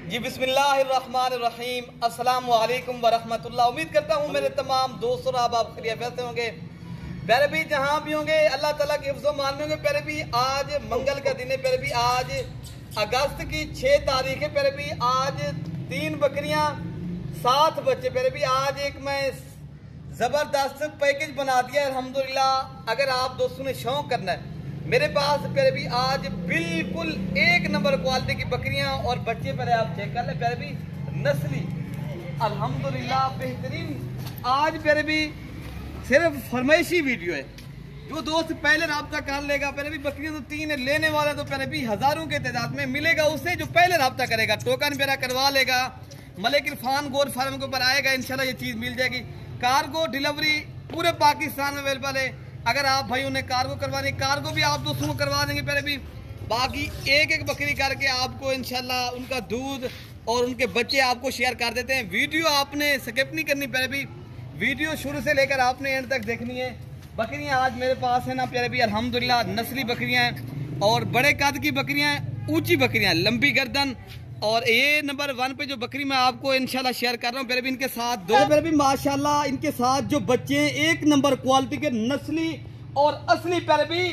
जी बिस्मिल्लाहिर्रहमानिर्रहीम, अस्सलाम वालेकुम वरहमतुल्लाह। उम्मीद करता हूँ मेरे तमाम दोस्तों और आप खैरियत से होंगे। प्यारे भी जहाँ भी होंगे अल्लाह ताला के हिफ्ज़ो मान में होंगे। प्यारे भी आज मंगल का दिन है। प्यारे भी आज अगस्त की 6 तारीख है। प्यारे भी आज 3 बकरियाँ 7 बच्चे। प्यारे भी आज एक मैं ज़बरदस्त पैकेज बना दिया अल्हम्दुलिल्लाह। अगर आप दोस्तों ने शौक़ करना है मेरे पास प्यारे भी आज बिल्कुल 1 नंबर क्वालिटी की बकरियां और बच्चे पहले आप चेक कर ले। प्यारे भी नस्ली अल्हम्दुलिल्लाह बेहतरीन। आज प्यारे भी सिर्फ फरमाइशी वीडियो है। जो दोस्त पहले रब्ता कर लेगा, प्यारे भी बकरियां तो 3 है, लेने वाला तो प्यारे भी हज़ारों के तादाद में मिलेगा उससे जो पहले रब्ता करेगा, टोकन मेरा करवा लेगा, मलिक इरफान गोर फार्म के ऊपर आएगा, इंशाल्लाह ये चीज़ मिल जाएगी। कार्गो डिलीवरी पूरे पाकिस्तान में अवेलेबल है। अगर आप भाई उन्हें कार्गो करवानी, कार्गो भी आप दोस्तों को करवा देंगे। प्यारे भी बाकी एक बकरी करके आपको इंशाल्लाह उनका दूध और उनके बच्चे आपको शेयर कर देते हैं। वीडियो आपने स्किप नहीं करनी, प्यारे भी वीडियो शुरू से लेकर आपने एंड तक देखनी है। बकरियां आज मेरे पास है ना प्यारे भी अल्हम्दुलिल्लाह नस्ली बकरियां हैं और बड़े कद की बकरियां हैं, ऊंची बकरियां, लंबी गर्दन। और ये नंबर 1 पे जो बकरी मैं आपको इंशाल्लाह शेयर कर रहा हूँ प्यारे भी, इनके साथ दो प्यारे भी माशाल्लाह इनके साथ जो बच्चे हैं 1 नंबर क्वालिटी के नस्ली और असली। प्यारे भी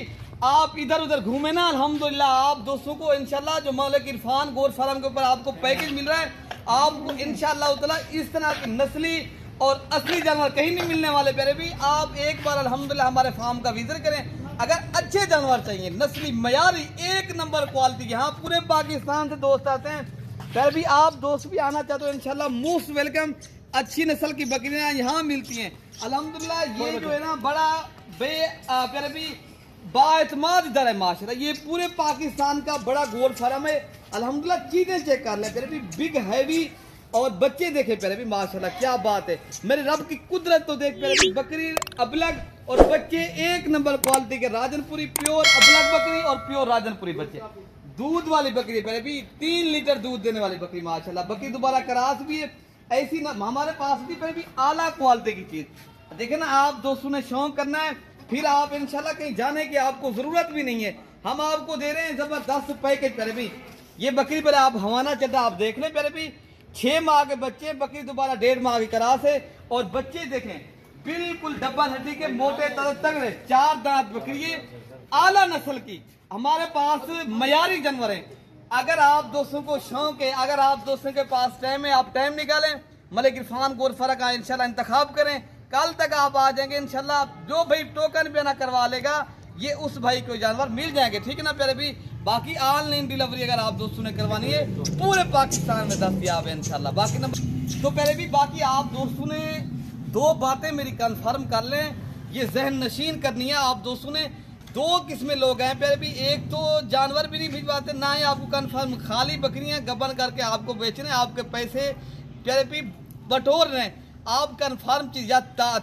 आप इधर उधर घूमे ना अल्हम्दुलिल्लाह आप दोस्तों को इंशाल्लाह जो मलिक इरफान गोर फार्म के ऊपर आपको पैकेज मिल रहा है, आपको इंशाल्लाह ताला इस तरह के नस्ली और असली जानवर कहीं नहीं मिलने वाले। प्यारे भी आप एक बार अल्हम्दुलिल्लाह हमारे फार्म का विजिट करें। अगर अच्छे जानवर चाहिए नस्ली मयारी 1 नंबर क्वालिटी, यहाँ पूरे पाकिस्तान से दोस्त आते हैं। प्यारे भी आप दोस्त भी आना चाहते हो इंशाल्लाह मोस्ट वेलकम। अच्छी नस्ल की बकरियां यहाँ मिलती हैं अल्हम्दुलिल्लाह। ये जो है ना बड़ा प्यारे भी बाएतमाद इधर है माशाल्लाह। ये पूरे पाकिस्तान का बड़ा गोल फार्म है अल्हम्दुलिल्लाह। चीजें चेक कर ले प्यारे भी, बिग हैवी और बच्चे देखे प्यारे भी माशाल्लाह क्या बात है। मेरे रब की कुदरत तो देख प्यारे भी, बकरी अबलग और बच्चे 1 नंबर क्वालिटी के राजनपुरी प्योर अबलग बकरी और प्योर राजनपुरी बच्चे। दूध वाली बकरी पहले भी 3 लीटर दूध देने वाली बकरी माशाल्लाह। बकरी दोबारा करास भी है ऐसी ना हमारे पास भी पहले भी आला क्वालिटी की चीज। देखे ना आप दोस्तों ने शौक करना है फिर आप इंशाल्लाह कहीं जाने की आपको जरूरत भी नहीं है। हम आपको दे रहे हैं जबरदस्त पैकेज। पहले भी ये बकरी पहले आप हवाना चढ़ा आप देख लें। पहले भी 6 माह के बच्चे, बकरी दोबारा 1.5 माह की करास है और बच्चे देखें बिल्कुल डबल हड्डी के मोटे तगड़े 4 दांत बकरी आला नस्ल की हमारे पास मयारी जानवर है। अगर आप दोस्तों को शौक है, अगर आप दोस्तों के पास टाइम है, आप टाइम निकालें, मलिक इरफान गोर फर्क का इंशाल्लाह इंतखाब करें। कल तक आप आ जाएंगे इंशाल्लाह। जो भाई टोकन पे ना करवा लेगा ये उस भाई को जानवर मिल जाएंगे, ठीक है ना प्यारे भी। बाकी ऑनलाइन डिलीवरी अगर आप दोस्तों ने करवानी है पूरे पाकिस्तान में दस्तयाब है इंशाल्लाह। बाकी नंबर तो प्यारे भी बाकी आप दोस्तों ने 2 बातें मेरी कन्फर्म कर लें, ये जहन नशीन करनी है। आप दोस्तों ने 2 किस्में लोग हैं प्यारे भी, एक तो जानवर भी नहीं भिजवाते ना ही आपको कन्फर्म खाली बकरियां गबन करके आपको बेचने, आपके पैसे प्यारे भी बटोर रहे हैं। आप कन्फर्म चीज या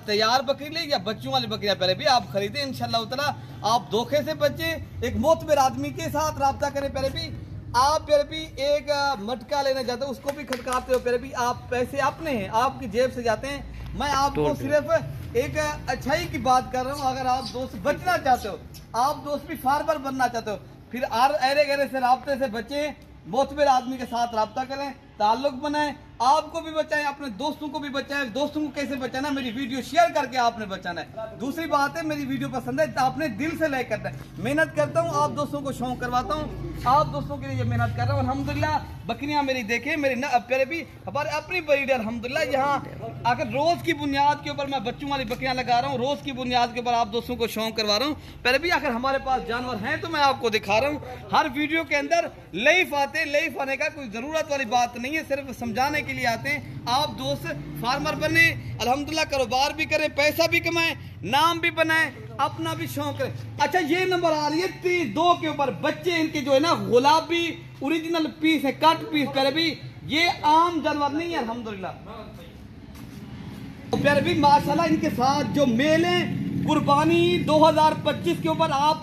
तैयार बकरी ले या बच्चों वाली बकरियां पहले भी आप खरीदें इंशाल्लाह ताला। आप धोखे से बचे, एक मोतबर आदमी के साथ रब्ता करें। पहले भी आप प्यारे भी एक मटका लेने जाते हो उसको भी खटकाते हो प्यारे भी, आप पैसे अपने हैं आपकी जेब से जाते हैं। मैं आपको सिर्फ एक अच्छाई की बात कर रहा हूँ। अगर आप दोस्त बचना चाहते हो, आप दोस्त भी फार्मर बनना चाहते हो, फिर अरे गहरे से राब्ते से बचे, मोतबर आदमी के साथ रब्ता करें, ताल्लुक बनाएं, आपको भी बचाएं, अपने दोस्तों को भी बचाएं। दोस्तों को कैसे बचाना, मेरी वीडियो शेयर करके आपने बचाना है। दूसरी बात है मेरी वीडियो पसंद है तो आपने दिल से लाइक करना है। मेहनत करता हूँ आप दोस्तों को शौक करवाता हूँ, आप दोस्तों के लिए ये मेहनत कर रहा हूँ अल्हम्दुलिल्लाह। बकरियां मेरी देखें मेरी प्यारे भी हमारे अपनी ब्रीड है अल्हम्दुलिल्लाह। यहाँ अगर रोज की बुनियाद के ऊपर मैं बच्चों वाली बकरियां लगा रहा हूँ, रोज की बुनियाद के ऊपर आप दोस्तों को शौक करवा रहा हूँ। पहले भी अगर हमारे पास जानवर हैं तो मैं आपको दिखा रहा हूँ। हर वीडियो के अंदर लाइफ आने का कोई जरूरत वाली बात नहीं है, सिर्फ समझाने के लिए आते हैं। आप दोस्त फार्मर बने अल्हम्दुलिल्लाह, कारोबार भी करें, पैसा भी कमाएं, नाम भी बनाएं, अपना भी शौक करें। अच्छा ये नंबर आ रही है 2 के ऊपर बच्चे इनके जो है ना गुलाबी ओरिजिनल पीस है, कट पीस। प्यारे भी ये आम जानवर नहीं है अल्हम्दुलिल्लाह। तो प्यारे भी माशाल्लाह इनके साथ जो मेल है कुर्बानी 2025 के ऊपर आप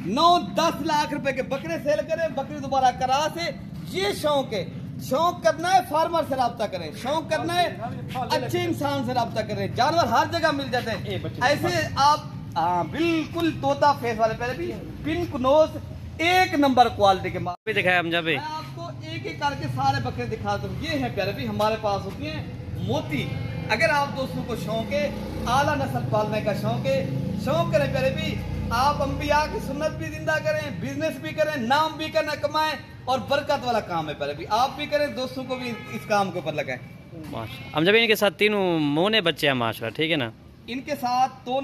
9-10 लाख रुपए के बकरे सेल करें, बकरी दोबारा करा से। ये शौक है, शौक करना है फार्मर से रब्ता करें, शौक करना है अच्छे इंसान से रब्ता करें। जानवर हर जगह मिल जाते हैं ऐसे आप बिल्कुल तोता फेस वाले पहले भी पिंक नोज 1 नंबर क्वालिटी के दिखाया हम जब मैं आपको एक एक करके सारे बकरे दिखा दूँ। ये है प्यारे भी हमारे पास होती हैं मोती। अगर आप दोस्तों को शौक है, आला नस्ल पालने का शौक करें प्यारे भी, आप अंबिया की सुन्नत भी जिंदा करें, बिजनेस भी करें, नाम भी करना कमाएं और बरकत वाला काम है प्यारे भी, आप भी करें, दोस्तों को भी इस काम के ऊपर लगाएं। माशा। हम जब इनके साथ तीनों मोने बच्चे हैं माशा, ठीक है ना, इनके साथ तो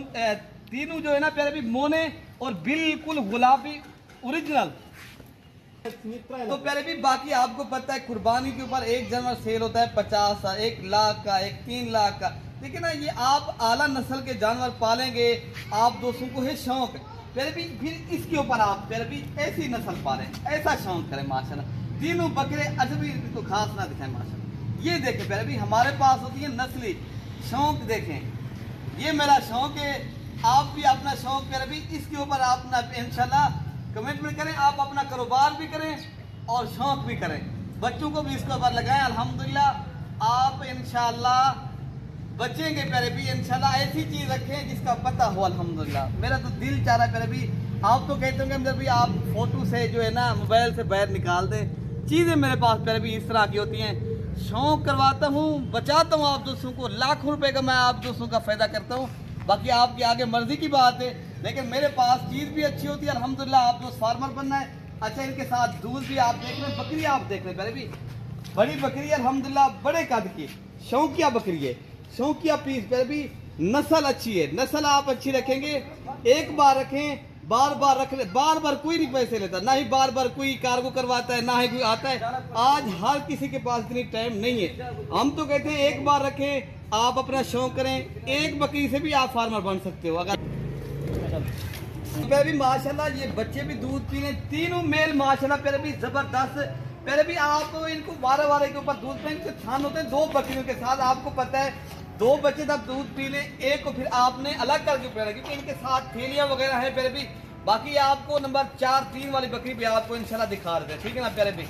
तीनों जो है ना प्यारे भी मोने और बिल्कुल गुलाबी ओरिजिनल। तो प्यारे भी बाकी आपको पता है कुर्बानी के ऊपर एक जानवर सेल होता है 50 का, 1 लाख का, 3 लाख का। लेकिन ना ये आप आला नस्ल के जानवर पालेंगे, आप दोस्तों को है शौक प्यारे भी, फिर इसके ऊपर आप प्यारे भी ऐसी नस्ल पालें, ऐसा शौक करें माशाल्लाह। तीनों बकरे अजबी इनको खास ना दिखाएं माशाल्लाह। ये देखें प्यारे भी हमारे पास होती है नस्ली शौक, देखें ये मेरा शौक है, आप भी अपना शौक प्यारे भी इसके ऊपर आप ना इंशाल्लाह कमिटमेंट करें, आप अपना कारोबार भी करें और शौक भी करें, बच्चों को भी इसके ऊपर लगाएं। अल्हम्दुलिल्लाह आप इंशाल्लाह बचेंगे प्यारे भी, इंशाल्लाह ऐसी चीज रखें जिसका पता हो। अल्हम्दुलिल्लाह मेरा तो दिल चाह रहा है प्यारे भी, आप तो कहते होंगे अंदर भी आप फोटो से जो है ना मोबाइल से बाहर निकाल दें, चीजें मेरे पास प्यारे भी इस तरह की होती हैं। शौक करवाता हूँ, बचाता हूँ आप दोस्तों को, लाखों रुपए का मैं आप दोस्तों का फायदा करता हूँ। बाकी आपकी आगे मर्जी की बात है, लेकिन मेरे पास चीज भी अच्छी होती है अल्हम्दुलिल्लाह। आप दोस्त फार्मर बनना है, अच्छा इनके साथ दूध भी आप देख रहे हैं, बकरी आप देख रहे हैं प्यारे भी, बड़ी बकरी है अल्हम्दुलिल्लाह, बड़े कद की शौकिया बकरी है, शौकिया पीस प्यारे भी, नस्ल अच्छी है। नस्ल आप अच्छी रखेंगे, एक बार रखें, बार बार रख ले, बार बार कोई नहीं पैसे लेता, ना ही बार बार कोई कार्गो करवाता है, ना ही कोई आता है। आज हर किसी के पास इतनी टाइम नहीं है। हम तो कहते हैं एक बार रखें, आप अपना शौक करें, एक बकरी से भी आप फार्मर बन सकते हो। अगर भी माशाल्लाह ये बच्चे भी दूध पीने, तीनों मेल माशाल्लाह प्यारे भी जबरदस्त प्यारे भी। आप इनको 12 के ऊपर दूध पीने थान होते हैं 2 बकरियों के साथ, आपको पता है 2 बच्चे तब दूध पी ले, एक को फिर आपने अलग करके पीना, क्योंकि इनके साथ थैलियां वगैरह है प्यारे भी। बाकी आपको नंबर 4 3 वाली बकरी भी आपको इंशाल्लाह दिखा रहे थे, ठीक है ना प्यारे भी।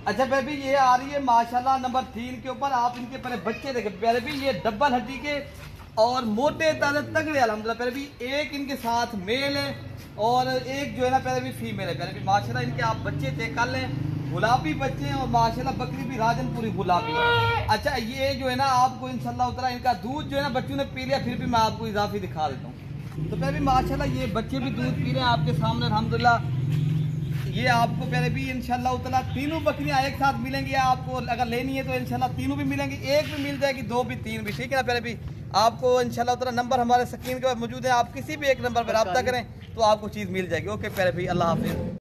अच्छा प्यारे भी ये आ रही है माशाल्लाह नंबर 3 के ऊपर, आप इनके पहले बच्चे देखें प्यारे भी, ये डबल हड्डी के और मोटे ताजे तगड़े अल्हम्दुलिल्लाह प्यारे भी। एक इनके साथ मेल है और एक जो है ना प्यारे भी फीमेल है प्यारे भी माशाल्लाह। इनके आप बच्चे चेक कर लें, गुलाबी बच्चे हैं और माशाल्लाह बकरी भी राजनपुरी गुलाबी है। अच्छा ये जो है ना आपको इंशाल्लाह उतरा इनका दूध जो है ना बच्चों ने पी लिया, फिर भी मैं आपको इजाफी दिखा देता हूँ। तो प्यारे भी माशाल्लाह ये बच्चे भी दूध पी रहे हैं आपके सामने अल्हम्दुलिल्लाह। ये आपको प्यारे भी इंशाल्लाह उतला तीनों बकरियां एक साथ मिलेंगी, आपको अगर लेनी है तो इंशाल्लाह तीनों भी मिलेंगी, एक भी मिल जाएगी, 2 भी 3 भी, ठीक है ना प्यारे भी। आपको इंशाल्लाह उतला नंबर हमारे स्क्रीन के ऊपर मौजूद है, आप किसी भी एक नंबर पर रब्ता करें तो आपको चीज़ मिल जाएगी। ओके प्यारे भी, अल्लाह हाफिज़।